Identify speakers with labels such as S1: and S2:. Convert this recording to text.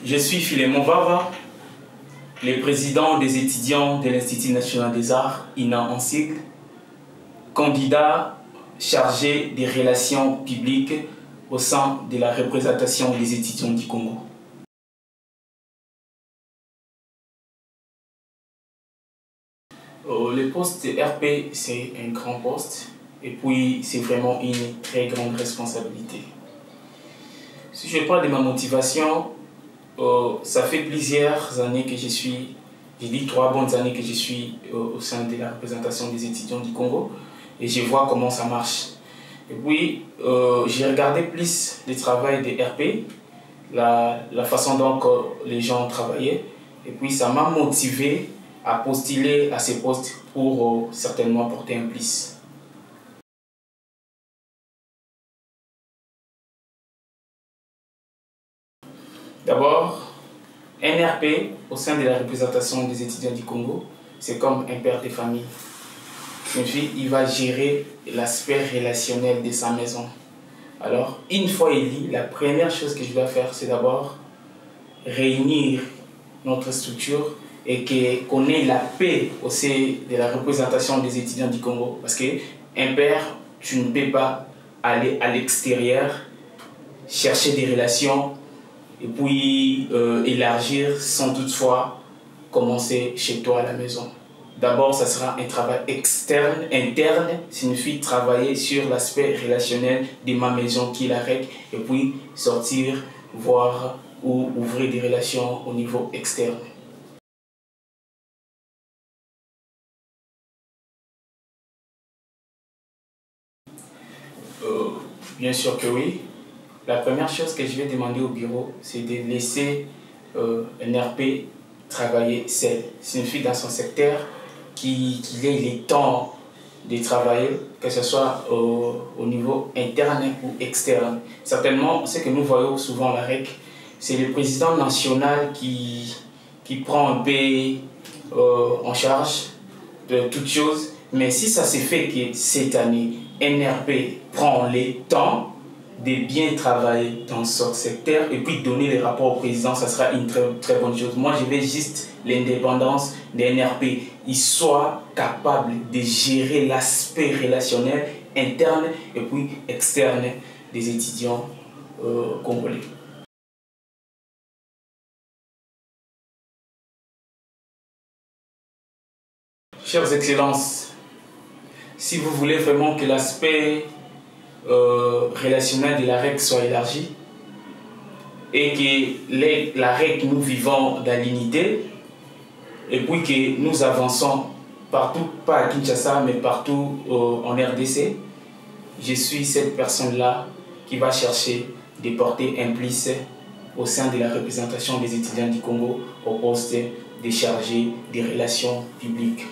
S1: Je suis Philémon Vava, le président des étudiants de l'Institut national des arts, INA en sigle, candidat chargé des relations publiques au sein de la représentation des étudiants du Congo. Le poste de RP, c'est un grand poste et puis c'est vraiment une très grande responsabilité. Si je parle de ma motivation, ça fait plusieurs années que je suis, j'ai dit 3 bonnes années que je suis au sein de la représentation des étudiants du Congo et je vois comment ça marche. Et puis, j'ai regardé plus le travail des RP, la façon dont les gens travaillaient, et puis ça m'a motivé à postuler à ces postes pour certainement porter un plus. D'abord, un RP au sein de la représentation des étudiants du Congo, c'est comme un père de famille. Il va gérer l'aspect relationnel de sa maison. Alors, une fois élu, la première chose que je dois faire, c'est d'abord réunir notre structure et qu'on ait la paix au sein de la représentation des étudiants du Congo. Parce qu'un père, tu ne peux pas aller à l'extérieur, chercher des relations et puis élargir sans toutefois commencer chez toi à la maison. D'abord, ça sera un travail externe, interne, signifie travailler sur l'aspect relationnel de ma maison qui est la REC, et puis sortir, voir ou ouvrir des relations au niveau externe. Bien sûr que oui. La première chose que je vais demander au bureau, c'est de laisser un RP travailler seul. Signifie dans son secteur qu'il ait le temps de travailler, que ce soit au niveau interne ou externe. Certainement, ce que nous voyons souvent à la REC, c'est le président national qui prend un peu en charge de toutes choses. Mais si ça s'est fait que cette année, NRP prend le temps de bien travailler dans ce secteur et puis donner les rapports au président, ça sera une très bonne chose. Moi, je vais juste l'indépendance des NRP. Ils soient capables de gérer l'aspect relationnel interne et puis externe des étudiants congolais. Chères Excellences, si vous voulez vraiment que l'aspect relationnel de la REC soit élargi et que la REC, nous vivons dans l'unité et puis que nous avançons partout, pas à Kinshasa, mais partout en RDC, je suis cette personne-là qui va chercher de porter un plus au sein de la représentation des étudiants du Congo au poste de chargé des relations publiques.